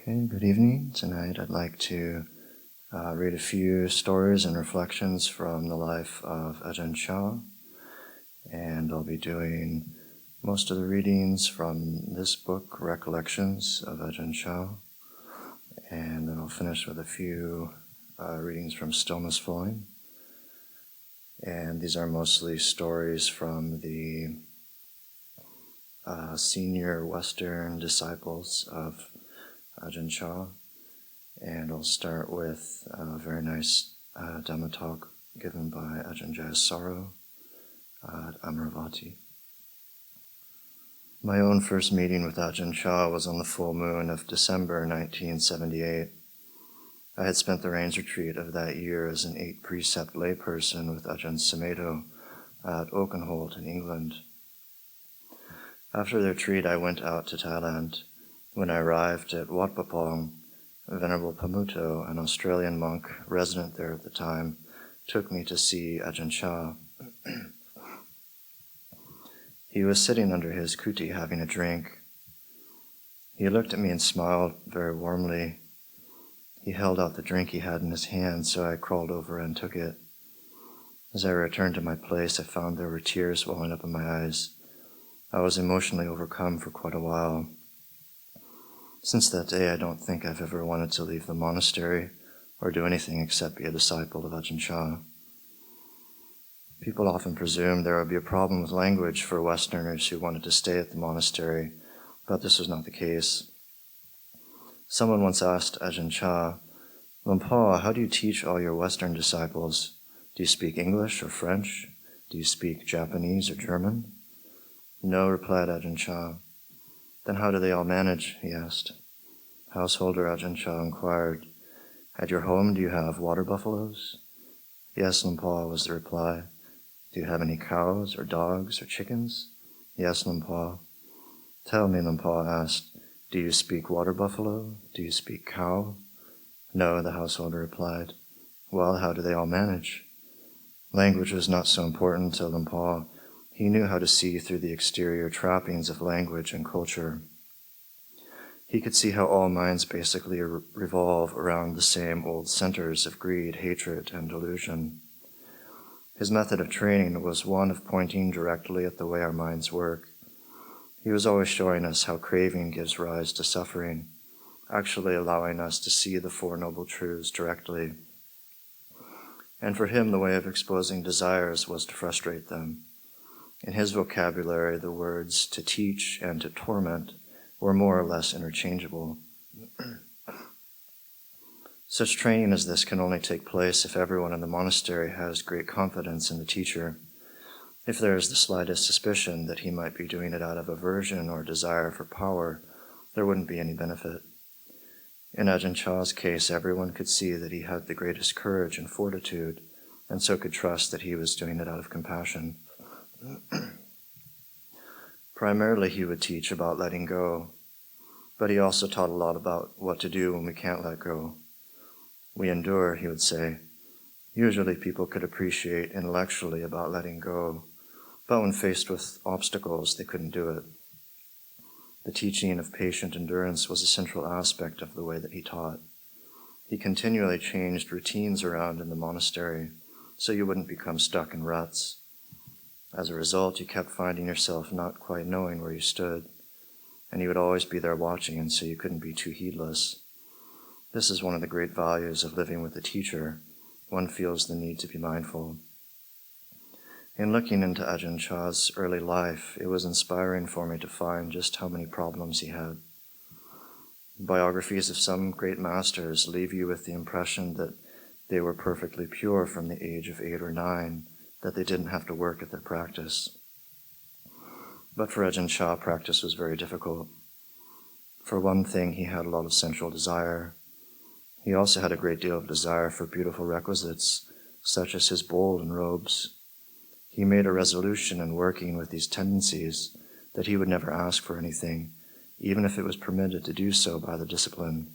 Okay, good evening. Tonight I'd like to read a few stories and reflections from the life of Ajahn Chah, and I'll be doing most of the readings from this book, Recollections of Ajahn Chah, and then I'll finish with a few readings from Stillness Flowing. And these are mostly stories from the senior Western disciples of Ajahn Chah, and I'll start with a very nice Dhamma talk given by Ajahn Jayasaro at Amaravati. My own first meeting with Ajahn Chah was on the full moon of December 1978. I had spent the rains retreat of that year as an 8-precept layperson with Ajahn Sucitto at Oakenholt in England. After the retreat, I went out to Thailand. When I arrived at Wat Papong, Venerable Pamuto, an Australian monk resident there at the time, took me to see Ajahn Chah. He was sitting under his kuti having a drink. He looked at me and smiled very warmly. He held out the drink he had in his hand, so I crawled over and took it. As I returned to my place, I found there were tears welling up in my eyes. I was emotionally overcome for quite a while. Since that day, I don't think I've ever wanted to leave the monastery or do anything except be a disciple of Ajahn Chah. People often presume there would be a problem with language for Westerners who wanted to stay at the monastery, but this was not the case. Someone once asked Ajahn Chah, "Lumpur, how do you teach all your Western disciples? Do you speak English or French? Do you speak Japanese or German?" "No," replied Ajahn Chah. "Then how do they all manage?" he asked. Householder Ajahn Chah inquired, "At your home, do you have water buffaloes?" "Yes, Lumpur," was the reply. "Do you have any cows or dogs or chickens?" "Yes, Lumpur." "Tell me," Lumpur asked, "do you speak water buffalo? Do you speak cow?" "No," the householder replied. "Well, how do they all manage?" Language was not so important to Lumpur. He knew how to see through the exterior trappings of language and culture. He could see how all minds basically revolve around the same old centers of greed, hatred, and delusion. His method of training was one of pointing directly at the way our minds work. He was always showing us how craving gives rise to suffering, actually allowing us to see the Four Noble Truths directly. And for him, the way of exposing desires was to frustrate them. In his vocabulary, the words to teach and to torment were more or less interchangeable. Such training as this can only take place if everyone in the monastery has great confidence in the teacher. If there is the slightest suspicion that he might be doing it out of aversion or desire for power, there wouldn't be any benefit. In Ajahn Chah's case, everyone could see that he had the greatest courage and fortitude, and so could trust that he was doing it out of compassion. Primarily, he would teach about letting go, but he also taught a lot about what to do when we can't let go. We endure, he would say. Usually people could appreciate intellectually about letting go, but when faced with obstacles, they couldn't do it. The teaching of patient endurance was a central aspect of the way that he taught. He continually changed routines around in the monastery, so you wouldn't become stuck in ruts. As a result, you kept finding yourself not quite knowing where you stood, and he would always be there watching, and so you couldn't be too heedless. This is one of the great values of living with a teacher. One feels the need to be mindful. In looking into Ajahn Chah's early life, it was inspiring for me to find just how many problems he had. Biographies of some great masters leave you with the impression that they were perfectly pure from the age of 8 or 9, that they didn't have to work at their practice. But for Ajahn Chah, practice was very difficult. For one thing, he had a lot of sensual desire. He also had a great deal of desire for beautiful requisites, such as his bowl and robes. He made a resolution in working with these tendencies that he would never ask for anything, even if it was permitted to do so by the discipline.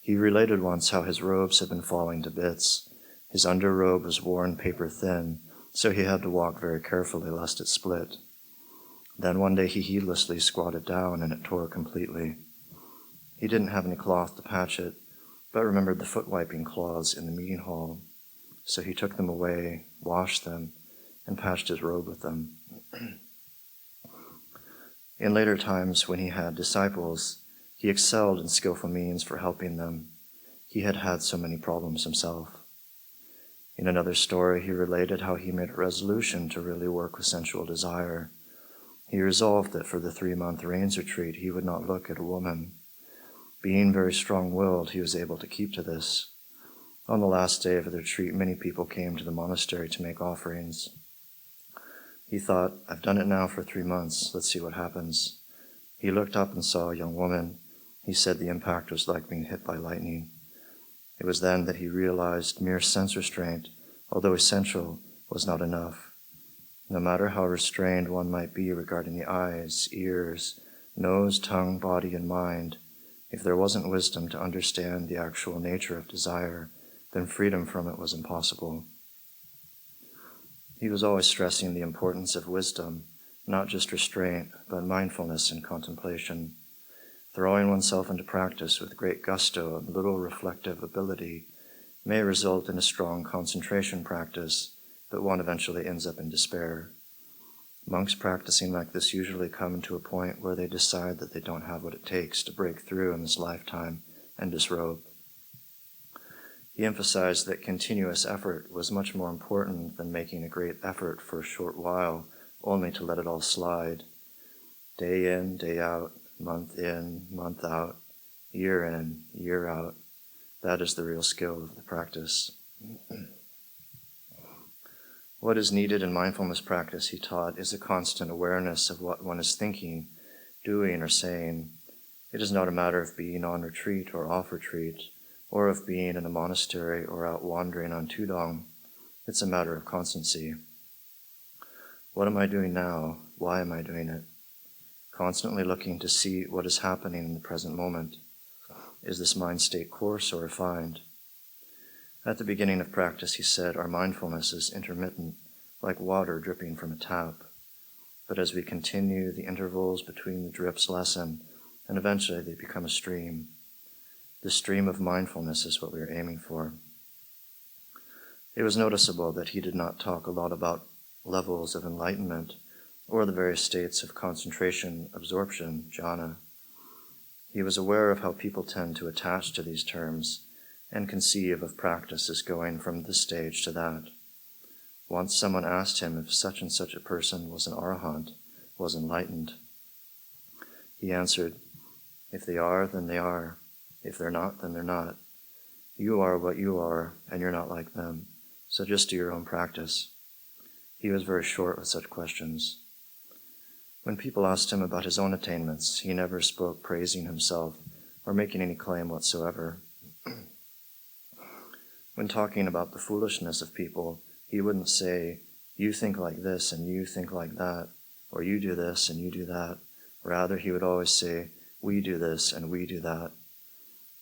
He related once how his robes had been falling to bits. His underrobe was worn paper thin, so he had to walk very carefully lest it split. Then one day he heedlessly squatted down and it tore completely. He didn't have any cloth to patch it, but remembered the foot-wiping cloths in the meeting hall. So he took them away, washed them, and patched his robe with them. In later times, when he had disciples, he excelled in skillful means for helping them. He had had so many problems himself. In another story, he related how he made a resolution to really work with sensual desire. He resolved that for the 3-month rains retreat, he would not look at a woman. Being very strong-willed, he was able to keep to this. On the last day of the retreat, many people came to the monastery to make offerings. He thought, I've done it now for 3 months, let's see what happens. He looked up and saw a young woman. He said the impact was like being hit by lightning. It was then that he realized mere sense restraint, although essential, was not enough. No matter how restrained one might be regarding the eyes, ears, nose, tongue, body, and mind, if there wasn't wisdom to understand the actual nature of desire, then freedom from it was impossible. He was always stressing the importance of wisdom, not just restraint, but mindfulness and contemplation. Throwing oneself into practice with great gusto and little reflective ability may result in a strong concentration practice, but one eventually ends up in despair. Monks practicing like this usually come to a point where they decide that they don't have what it takes to break through in this lifetime and disrobe. He emphasized that continuous effort was much more important than making a great effort for a short while, only to let it all slide. Day in, day out, month in, month out, year in, year out. That is the real skill of the practice. What is needed in mindfulness practice, he taught, is a constant awareness of what one is thinking, doing, or saying. It is not a matter of being on retreat or off retreat, or of being in a monastery or out wandering on Tudong. It's a matter of constancy. What am I doing now? Why am I doing it? Constantly looking to see what is happening in the present moment. Is this mind state coarse or refined? At the beginning of practice, he said, our mindfulness is intermittent, like water dripping from a tap. But as we continue, the intervals between the drips lessen, and eventually they become a stream. The stream of mindfulness is what we are aiming for. It was noticeable that he did not talk a lot about levels of enlightenment or the various states of concentration, absorption, jhana. He was aware of how people tend to attach to these terms and conceive of practice as going from this stage to that. Once someone asked him if such and such a person was an arahant, was enlightened. He answered, if they are, then they are. If they're not, then they're not. You are what you are, and you're not like them. So just do your own practice. He was very short with such questions. When people asked him about his own attainments, he never spoke praising himself or making any claim whatsoever. When talking about the foolishness of people, he wouldn't say, you think like this and you think like that, or you do this and you do that. Rather, he would always say, we do this and we do that.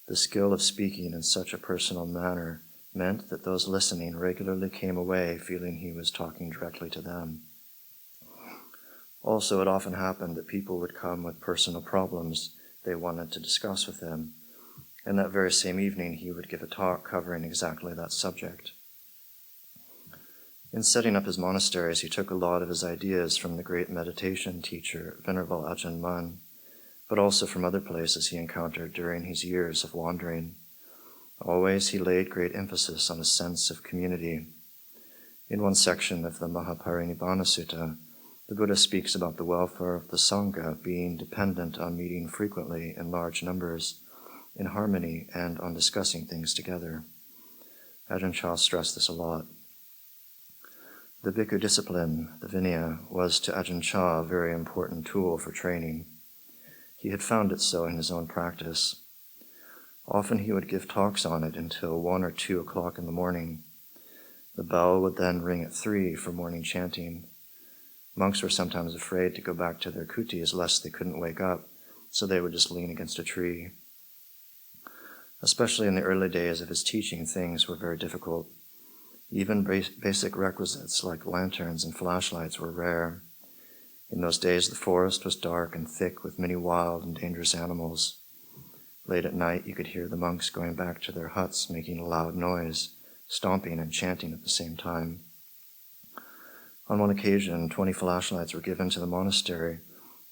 The skill of speaking in such a personal manner meant that those listening regularly came away feeling he was talking directly to them. Also, it often happened that people would come with personal problems they wanted to discuss with him, and that very same evening he would give a talk covering exactly that subject. In setting up his monasteries, he took a lot of his ideas from the great meditation teacher, Venerable Ajahn Mun, but also from other places he encountered during his years of wandering. Always he laid great emphasis on a sense of community. In one section of the Mahaparinibbana Sutta, the Buddha speaks about the welfare of the Sangha being dependent on meeting frequently in large numbers, in harmony, and on discussing things together. Ajahn Chah stressed this a lot. The bhikkhu discipline, the Vinaya, was to Ajahn Chah a very important tool for training. He had found it so in his own practice. Often he would give talks on it until 1 or 2 o'clock in the morning. The bell would then ring at 3 for morning chanting. Monks were sometimes afraid to go back to their kutis lest they couldn't wake up, so they would just lean against a tree. Especially in the early days of his teaching, things were very difficult. Even basic requisites like lanterns and flashlights were rare. In those days, the forest was dark and thick with many wild and dangerous animals. Late at night, you could hear the monks going back to their huts, making a loud noise, stomping and chanting at the same time. On one occasion, 20 flashlights were given to the monastery,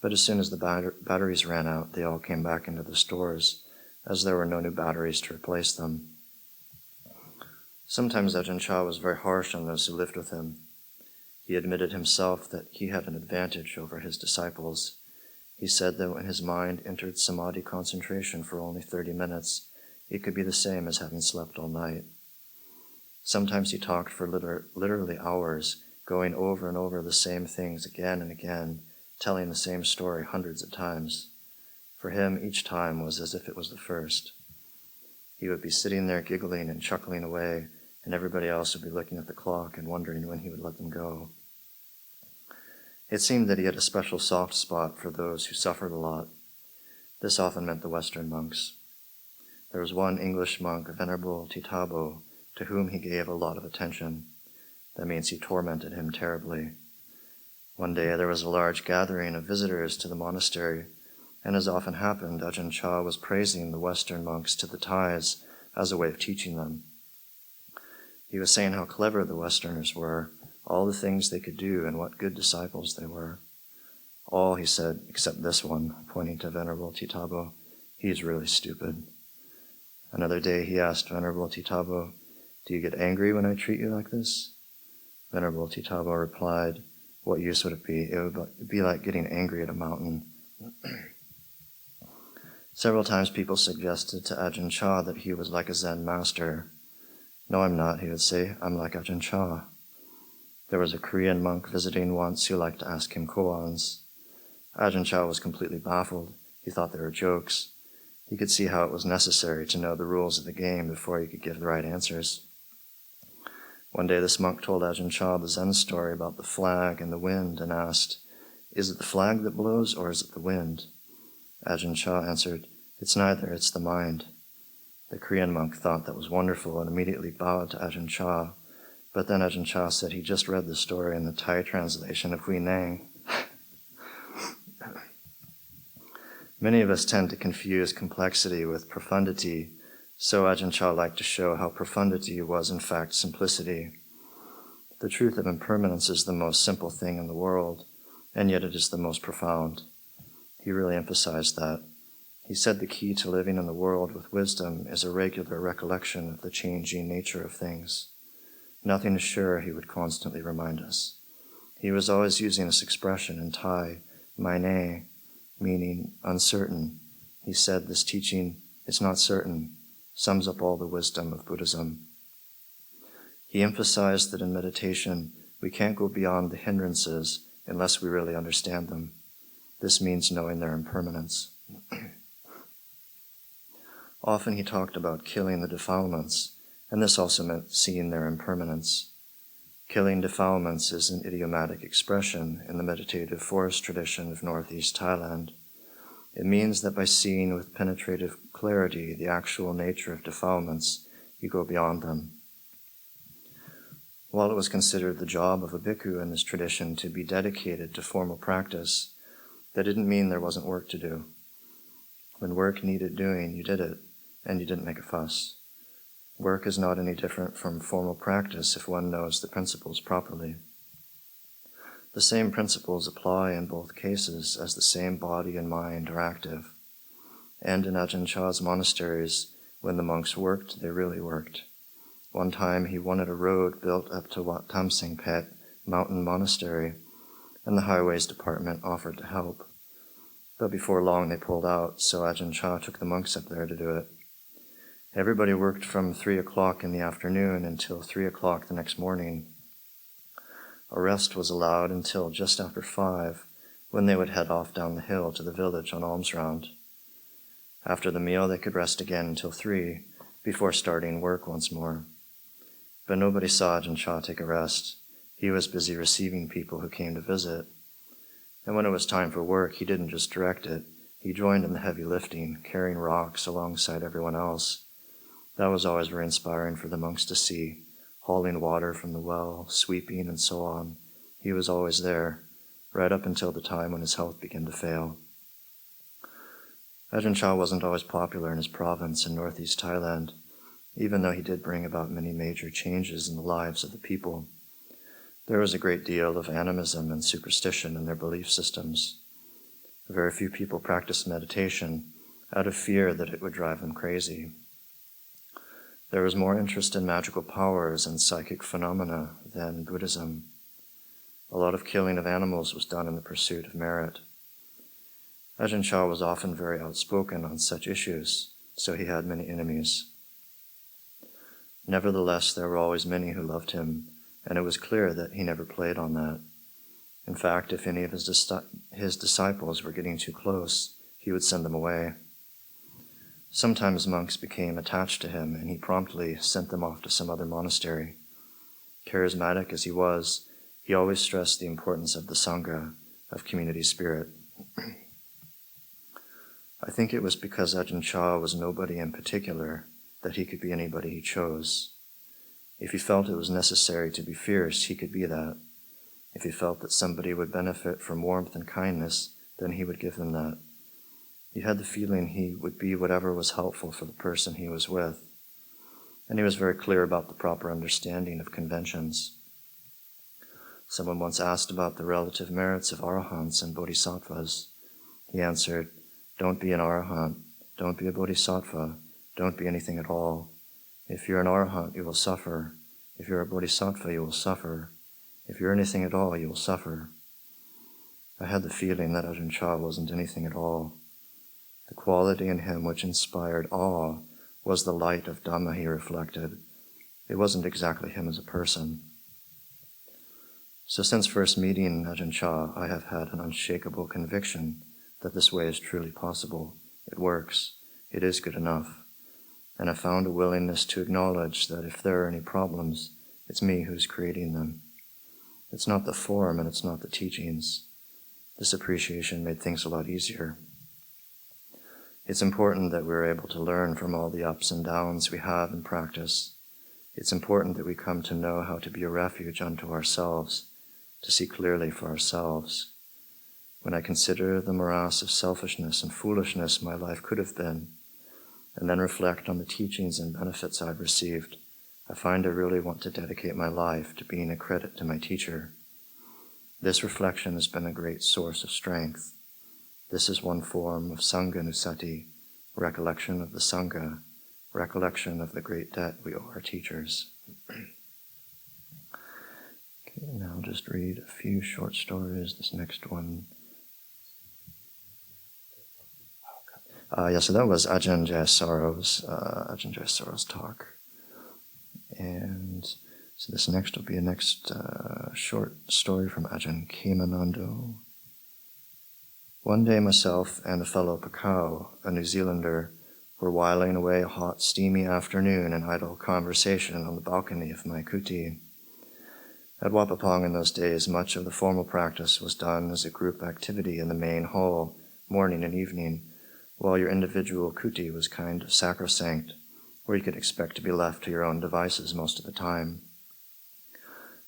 but as soon as the batteries ran out, they all came back into the stores, as there were no new batteries to replace them. Sometimes Ajahn Chah was very harsh on those who lived with him. He admitted himself that he had an advantage over his disciples. He said that when his mind entered samadhi concentration for only 30 minutes, it could be the same as having slept all night. Sometimes he talked for literally hours, going over and over the same things again and again, telling the same story hundreds of times. For him, each time was as if it was the first. He would be sitting there giggling and chuckling away, and everybody else would be looking at the clock and wondering when he would let them go. It seemed that he had a special soft spot for those who suffered a lot. This often meant the Western monks. There was one English monk, Venerable Titabo, to whom he gave a lot of attention. That means he tormented him terribly. One day there was a large gathering of visitors to the monastery, and as often happened, Ajahn Chah was praising the Western monks to the Thais as a way of teaching them. He was saying how clever the Westerners were, all the things they could do, and what good disciples they were. All, he said, except this one, pointing to Venerable Titabo. He's really stupid. Another day he asked Venerable Titabo, "Do you get angry when I treat you like this?" Venerable Titabo replied, "What use would it be? It would be like getting angry at a mountain." Several times people suggested to Ajahn Chah that he was like a Zen master. "No, I'm not," he would say. "I'm like Ajahn Chah." There was a Korean monk visiting once who liked to ask him koans. Ajahn Chah was completely baffled. He thought they were jokes. He could see how it was necessary to know the rules of the game before he could give the right answers. One day this monk told Ajahn Chah the Zen story about the flag and the wind and asked, "Is it the flag that blows or is it the wind?" Ajahn Chah answered, "It's neither, it's the mind." The Korean monk thought that was wonderful and immediately bowed to Ajahn Chah. But then Ajahn Chah said he just read the story in the Thai translation of Hui Nang. Many of us tend to confuse complexity with profundity, so Ajahn Chah liked to show how profundity was in fact simplicity. The truth of impermanence is the most simple thing in the world, and yet it is the most profound. He really emphasized that. He said the key to living in the world with wisdom is a regular recollection of the changing nature of things. Nothing is sure, he would constantly remind us. He was always using this expression in Thai, mai ne, meaning uncertain. He said this teaching, "It's not certain," sums up all the wisdom of Buddhism. He emphasized that in meditation, we can't go beyond the hindrances unless we really understand them. This means knowing their impermanence. Often he talked about killing the defilements, and this also meant seeing their impermanence. Killing defilements is an idiomatic expression in the meditative forest tradition of northeast Thailand. It means that by seeing with penetrative clarity the actual nature of defilements, you go beyond them. While it was considered the job of a bhikkhu in this tradition to be dedicated to formal practice, that didn't mean there wasn't work to do. When work needed doing, you did it, and you didn't make a fuss. Work is not any different from formal practice if one knows the principles properly. The same principles apply in both cases as the same body and mind are active. And in Ajahn Chah's monasteries, when the monks worked, they really worked. One time he wanted a road built up to Wat Tam Sing Phet Mountain Monastery, and the highways department offered to help. But before long they pulled out, so Ajahn Chah took the monks up there to do it. Everybody worked from 3 o'clock in the afternoon until 3 o'clock the next morning. A rest was allowed until just after 5, when they would head off down the hill to the village on alms round. After the meal, they could rest again until 3, before starting work once more. But nobody saw Ajahn Chah take a rest. He was busy receiving people who came to visit. And when it was time for work, he didn't just direct it. He joined in the heavy lifting, carrying rocks alongside everyone else. That was always very inspiring for the monks to see, hauling water from the well, sweeping, and so on. He was always there, right up until the time when his health began to fail. Ajahn Chah wasn't always popular in his province in northeast Thailand, even though he did bring about many major changes in the lives of the people. There was a great deal of animism and superstition in their belief systems. Very few people practiced meditation out of fear that it would drive them crazy. There was more interest in magical powers and psychic phenomena than Buddhism. A lot of killing of animals was done in the pursuit of merit. Ajahn Chah was often very outspoken on such issues, so he had many enemies. Nevertheless, there were always many who loved him, and it was clear that he never played on that. In fact, if any of his disciples were getting too close, he would send them away. Sometimes monks became attached to him, and he promptly sent them off to some other monastery. Charismatic as he was, he always stressed the importance of the Sangha, of community spirit. I think it was because Ajahn Chah was nobody in particular that he could be anybody he chose. If he felt it was necessary to be fierce, he could be that. If he felt that somebody would benefit from warmth and kindness, then he would give them that. You had the feeling he would be whatever was helpful for the person he was with. And he was very clear about the proper understanding of conventions. Someone once asked about the relative merits of arahants and bodhisattvas. He answered, "Don't be an arahant, don't be a bodhisattva, don't be anything at all. If you're an arahant, you will suffer. If you're a bodhisattva, you will suffer. If you're anything at all, you will suffer." I had the feeling that Ajahn Chah wasn't anything at all. The quality in him which inspired awe was the light of Dhamma, he reflected. It wasn't exactly him as a person. So since first meeting Ajahn Chah, I have had an unshakable conviction that this way is truly possible. It works. It is good enough. And I found a willingness to acknowledge that if there are any problems, it's me who's creating them. It's not the form and it's not the teachings. This appreciation made things a lot easier. It's important that we're able to learn from all the ups and downs we have in practice. It's important that we come to know how to be a refuge unto ourselves, to see clearly for ourselves. When I consider the morass of selfishness and foolishness my life could have been, and then reflect on the teachings and benefits I've received, I find I really want to dedicate my life to being a credit to my teacher. This reflection has been a great source of strength. This is one form of Sangha-nusati, recollection of the Sangha, recollection of the great debt we owe our teachers. Okay, now I'll just read a few short stories. This next one. So that was Ajahn Jayasaro's talk. And so this next will be a next short story from Ajahn Khemanando. One day myself and a fellow Pakau, a New Zealander, were whiling away a hot, steamy afternoon in idle conversation on the balcony of my kuti. At Wapapong in those days, much of the formal practice was done as a group activity in the main hall, morning and evening, while your individual kuti was kind of sacrosanct, where you could expect to be left to your own devices most of the time.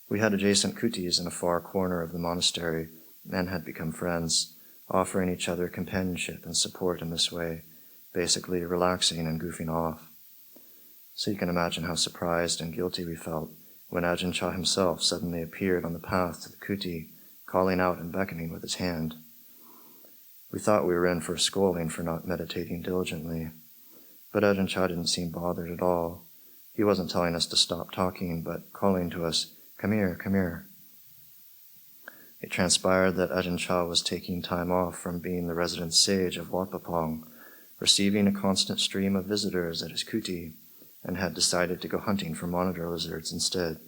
We had adjacent kutis in a far corner of the monastery and had become friends, offering each other companionship and support in this way, basically relaxing and goofing off. So you can imagine how surprised and guilty we felt when Ajahn Chah himself suddenly appeared on the path to the kuti, calling out and beckoning with his hand. We thought we were in for a scolding for not meditating diligently, but Ajahn Chah didn't seem bothered at all. He wasn't telling us to stop talking, but calling to us, "Come here, come here." It transpired that Ajahn Chah was taking time off from being the resident sage of Wat Papong, receiving a constant stream of visitors at his kuti, and had decided to go hunting for monitor lizards instead.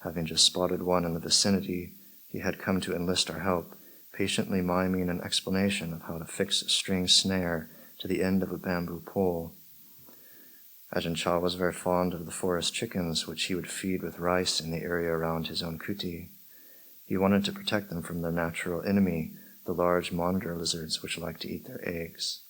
Having just spotted one in the vicinity, he had come to enlist our help, patiently miming an explanation of how to fix a string snare to the end of a bamboo pole. Ajahn Chah was very fond of the forest chickens, which he would feed with rice in the area around his own kuti. He wanted to protect them from their natural enemy, the large monitor lizards which like to eat their eggs.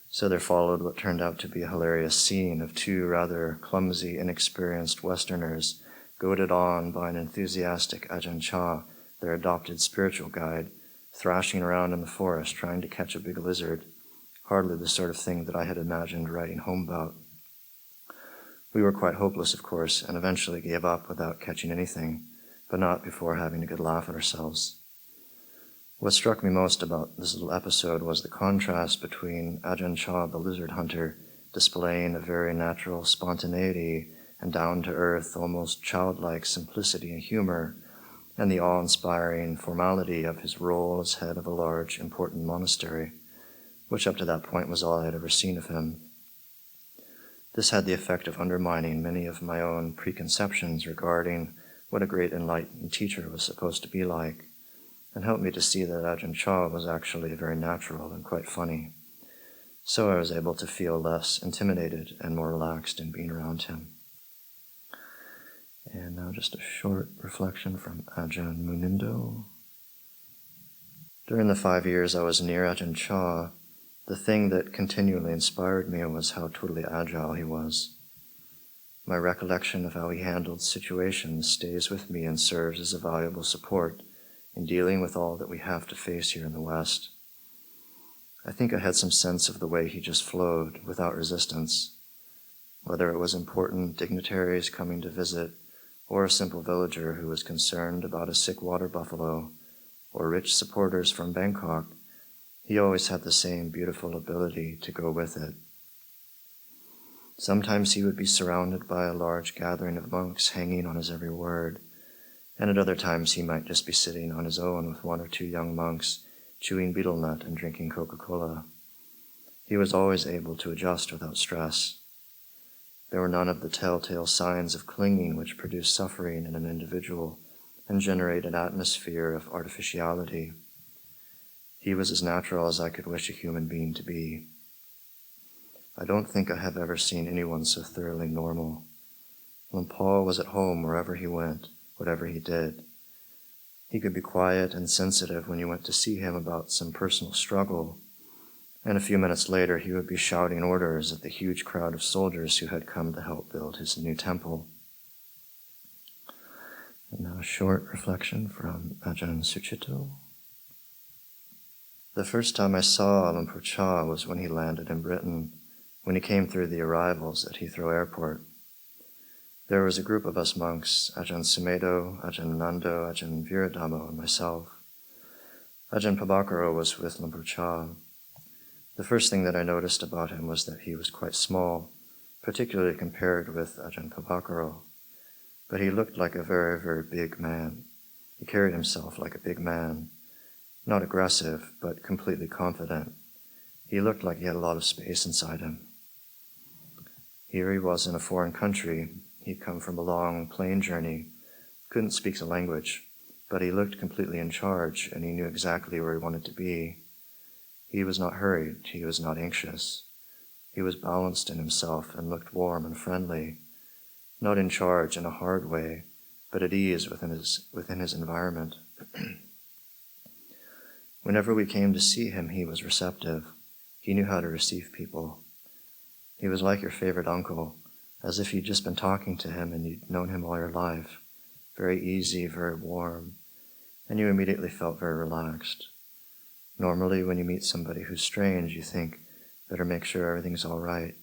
So there followed what turned out to be a hilarious scene of two rather clumsy, inexperienced Westerners, goaded on by an enthusiastic Ajahn Chah, their adopted spiritual guide, thrashing around in the forest trying to catch a big lizard, hardly the sort of thing that I had imagined writing home about. We were quite hopeless, of course, and eventually gave up without catching anything, but not before having a good laugh at ourselves. What struck me most about this little episode was the contrast between Ajahn Chah, the lizard hunter, displaying a very natural spontaneity and down-to-earth, almost childlike simplicity and humor, and the awe-inspiring formality of his role as head of a large, important monastery, which up to that point was all I had ever seen of him. This had the effect of undermining many of my own preconceptions regarding what a great enlightened teacher was supposed to be like, and helped me to see that Ajahn Chah was actually very natural and quite funny. So I was able to feel less intimidated and more relaxed in being around him. And now just a short reflection from Ajahn Munindo. During the 5 years I was near Ajahn Chah, the thing that continually inspired me was how totally agile he was. My recollection of how he handled situations stays with me and serves as a valuable support in dealing with all that we have to face here in the West. I think I had some sense of the way he just flowed without resistance, whether it was important dignitaries coming to visit, or a simple villager who was concerned about a sick water buffalo, or rich supporters from Bangkok. He always had the same beautiful ability to go with it. Sometimes he would be surrounded by a large gathering of monks hanging on his every word, and at other times he might just be sitting on his own with 1 or 2 young monks, chewing betel nut and drinking Coca-Cola. He was always able to adjust without stress. There were none of the telltale signs of clinging which produce suffering in an individual and generate an atmosphere of artificiality. He was as natural as I could wish a human being to be. I don't think I have ever seen anyone so thoroughly normal. When Paul was at home wherever he went, whatever he did, he could be quiet and sensitive when you went to see him about some personal struggle, and a few minutes later he would be shouting orders at the huge crowd of soldiers who had come to help build his new temple. And now a short reflection from Ajahn Sucitto. The first time I saw Luang Por Chah was when he landed in Britain, when he came through the arrivals at Heathrow Airport. There was a group of us monks, Ajahn Sudhiro, Ajahn Munindo, Ajahn Viradhammo, and myself. Ajahn Pabakaro was with Luang Por Chah. The first thing that I noticed about him was that he was quite small, particularly compared with Ajahn Pabakaro. But he looked like a very, very big man. He carried himself like a big man. Not aggressive, but completely confident. He looked like he had a lot of space inside him. Here he was in a foreign country. He'd come from a long plane journey, couldn't speak the language, but he looked completely in charge, and he knew exactly where he wanted to be. He was not hurried, he was not anxious. He was balanced in himself and looked warm and friendly, not in charge in a hard way, but at ease within his environment. Whenever we came to see him, he was receptive. He knew how to receive people. He was like your favorite uncle, as if you'd just been talking to him and you'd known him all your life. Very easy, very warm, and you immediately felt very relaxed. Normally, when you meet somebody who's strange, you think, better make sure everything's all right.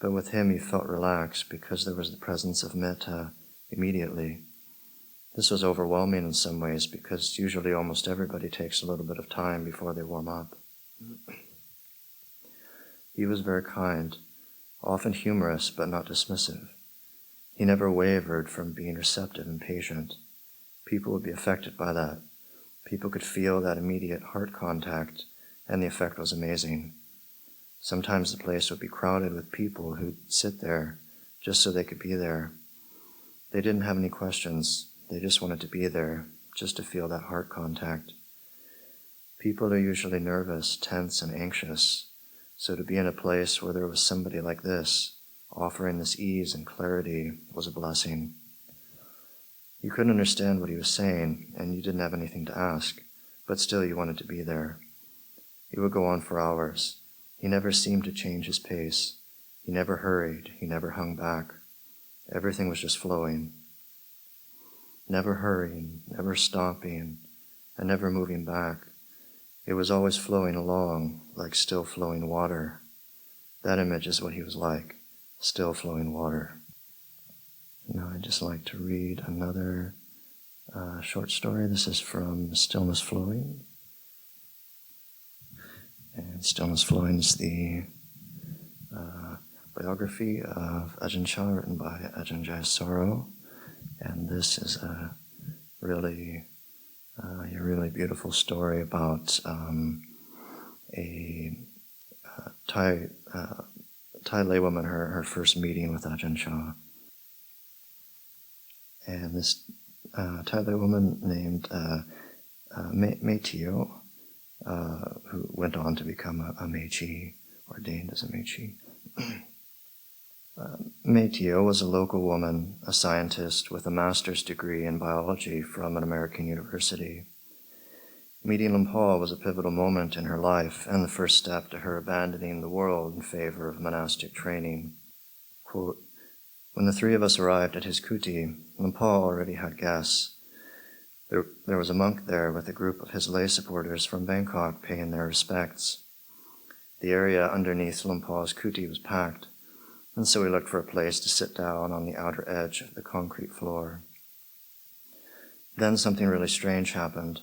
But with him, you felt relaxed because there was the presence of metta immediately. This was overwhelming in some ways because usually almost everybody takes a little bit of time before they warm up. He was very kind, often humorous but not dismissive. He never wavered from being receptive and patient. People would be affected by that. People could feel that immediate heart contact, and the effect was amazing. Sometimes the place would be crowded with people who'd sit there just so they could be there. They didn't have any questions. They just wanted to be there, just to feel that heart contact. People are usually nervous, tense, and anxious, so to be in a place where there was somebody like this, offering this ease and clarity, was a blessing. You couldn't understand what he was saying, and you didn't have anything to ask, but still you wanted to be there. He would go on for hours. He never seemed to change his pace. He never hurried. He never hung back. Everything was just flowing. Never hurrying, never stopping, and never moving back. It was always flowing along, like still flowing water. That image is what he was like, still flowing water. Now I'd just like to read another short story. This is from Stillness Flowing. And Stillness Flowing is the biography of Ajahn Chah written by Ajahn Jayasaro. And this is a really beautiful story about a Thai laywoman, her first meeting with Ajahn Chah. And this Thai laywoman named Mae Tiw, who went on to become a Mechi, ordained as a Mechi. Mae Tiw was a local woman, a scientist with a master's degree in biology from an American university. Meeting Lumpur was a pivotal moment in her life and the first step to her abandoning the world in favor of monastic training. Quote, "When the three of us arrived at his kuti, Lumpur already had guests. There was a monk there with a group of his lay supporters from Bangkok paying their respects. The area underneath Lumpur's kuti was packed, and so we looked for a place to sit down on the outer edge of the concrete floor. Then something really strange happened.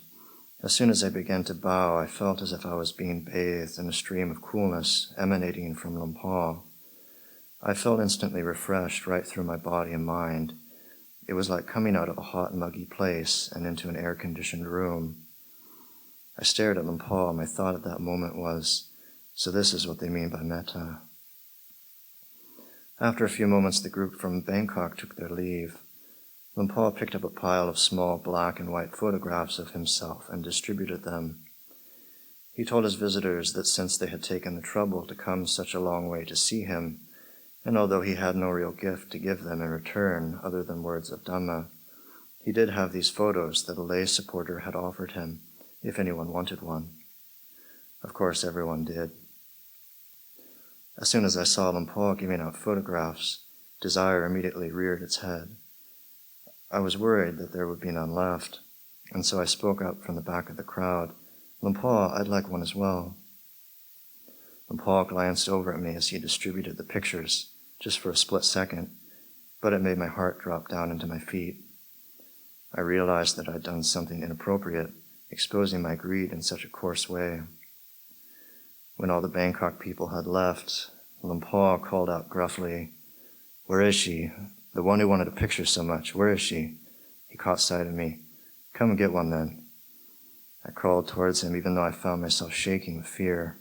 As soon as I began to bow, I felt as if I was being bathed in a stream of coolness emanating from Lumpur. I felt instantly refreshed right through my body and mind. It was like coming out of a hot, muggy place and into an air-conditioned room. I stared at Lumpur, and my thought at that moment was, so this is what they mean by metta. After a few moments, the group from Bangkok took their leave. Lumpur picked up a pile of small black and white photographs of himself and distributed them. He told his visitors that since they had taken the trouble to come such a long way to see him, and although he had no real gift to give them in return other than words of Dhamma, he did have these photos that a lay supporter had offered him, if anyone wanted one. Of course, everyone did. As soon as I saw Lumpur giving out photographs, desire immediately reared its head. I was worried that there would be none left, and so I spoke up from the back of the crowd, "Lumpur, I'd like one as well." Lumpur glanced over at me as he distributed the pictures, just for a split second, but it made my heart drop down into my feet. I realized that I'd done something inappropriate, exposing my greed in such a coarse way. When all the Bangkok people had left, Lumpur called out gruffly, "Where is she? The one who wanted a picture so much, where is she?" He caught sight of me. "Come and get one then." I crawled towards him even though I found myself shaking with fear.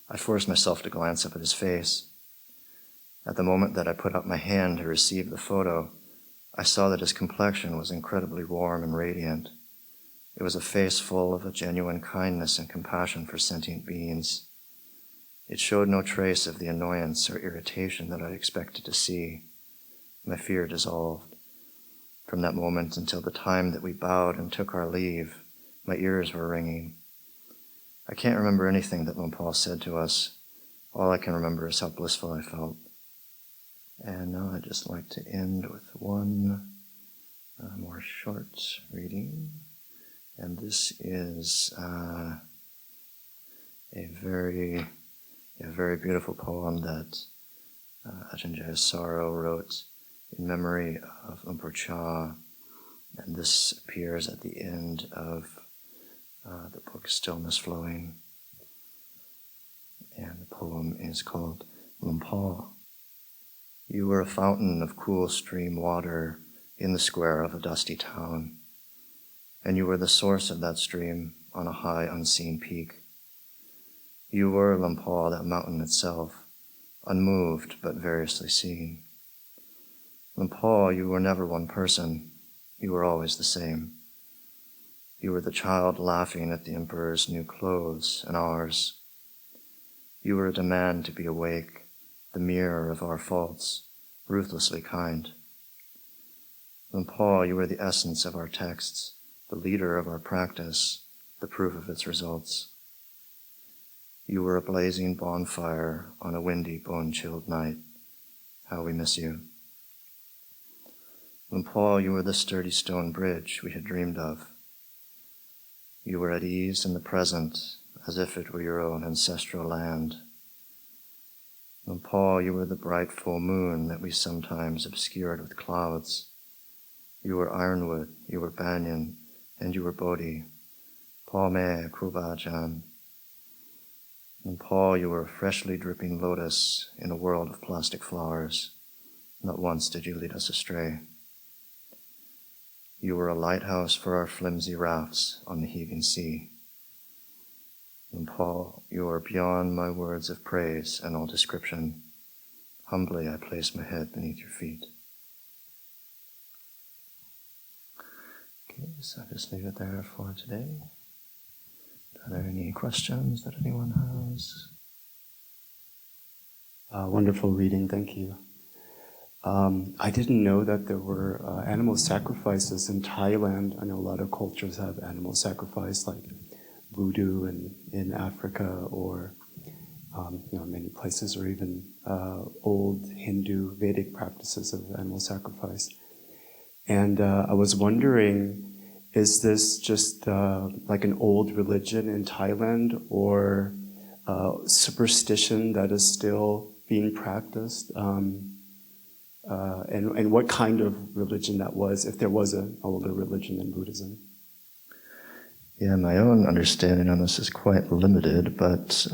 I forced myself to glance up at his face. At the moment that I put up my hand to receive the photo, I saw that his complexion was incredibly warm and radiant. It was a face full of a genuine kindness and compassion for sentient beings. It showed no trace of the annoyance or irritation that I'd expected to see. My fear dissolved. From that moment until the time that we bowed and took our leave, my ears were ringing. I can't remember anything that Lumpur said to us. All I can remember is how blissful I felt. And now I'd just like to end with one more short reading. And this is a very beautiful poem that Ajahn Jayasaro wrote in memory of Lumpur Cha. And this appears at the end of the book Stillness Flowing. And the poem is called Lumpur. You were a fountain of cool stream water in the square of a dusty town, and you were the source of that stream on a high unseen peak. You were, Lumpur, that mountain itself, unmoved but variously seen. Lumpur, you were never one person, you were always the same. You were the child laughing at the emperor's new clothes and ours. You were a demand to be awake, the mirror of our faults, ruthlessly kind. Lumpur, you were the essence of our texts, the leader of our practice, the proof of its results. You were a blazing bonfire on a windy, bone-chilled night. How we miss you. Lumpur, you were the sturdy stone bridge we had dreamed of. You were at ease in the present, as if it were your own ancestral land. Lumpur, you were the bright full moon that we sometimes obscured with clouds. You were ironwood, you were banyan, and you were bodhi. Mae Tiw. Lumpur, you were a freshly dripping lotus in a world of plastic flowers. Not once did you lead us astray. You were a lighthouse for our flimsy rafts on the heaving sea. Lumpur, you are beyond my words of praise and all description. Humbly I place my head beneath your feet. Okay, so I'll just leave it there for today. Are there any questions that anyone has? Wonderful reading, thank you. I didn't know that there were animal sacrifices in Thailand. I know a lot of cultures have animal sacrifice, like voodoo in Africa, or many places, or even old Hindu Vedic practices of animal sacrifice. And I was wondering, is this just like an old religion in Thailand, or superstition that is still being practiced? And what kind of religion that was, if there was an older religion than Buddhism? Yeah, my own understanding on this is quite limited, but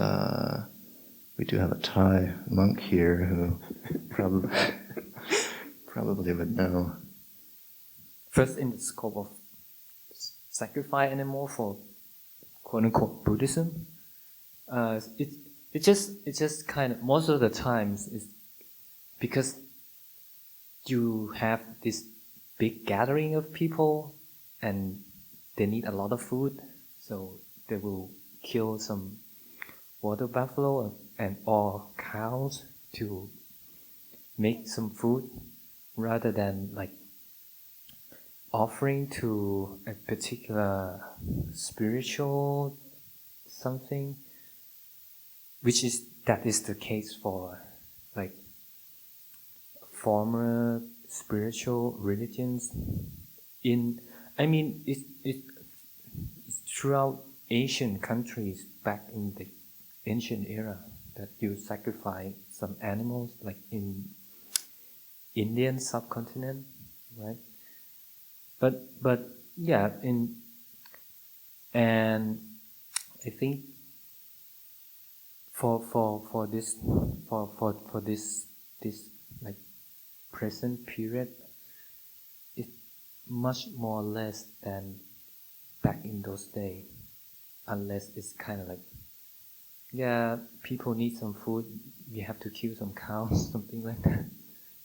we do have a Thai monk here who probably would know. First, in the scope of sacrifice animal for quote-unquote Buddhism, it just kind of, most of the times is because you have this big gathering of people and they need a lot of food, so they will kill some water buffalo and or cows to make some food, rather than like offering to a particular spiritual something, that is the case for like former spiritual religions it's throughout Asian countries back in the ancient era that you sacrifice some animals, like in Indian subcontinent, right? But yeah, and I think for this like present period, it's much more or less than back in those days, unless it's kind of like, yeah, people need some food, we have to kill some cows, something like that.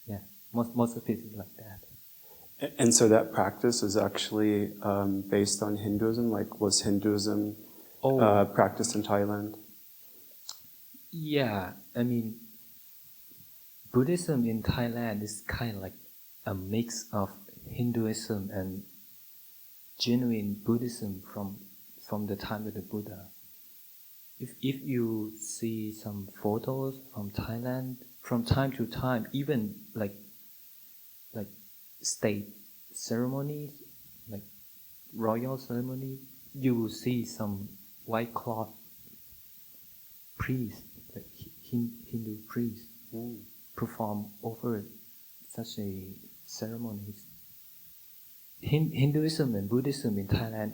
Yeah, most of it is like that. And so that practice is actually based on Hinduism? Like, was Hinduism practiced in Thailand? Yeah, I mean, Buddhism in Thailand is kind of like a mix of Hinduism and genuine Buddhism from the time of the Buddha. If you see some photos from Thailand, from time to time, even like state ceremonies, like royal ceremonies, you will see some white cloth priests, like Hindu priests, perform over such a ceremonies. Hinduism and Buddhism in Thailand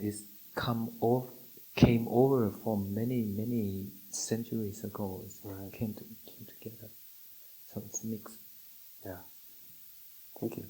came over from many centuries ago. Came together, so it's mixed. Yeah. Thank you.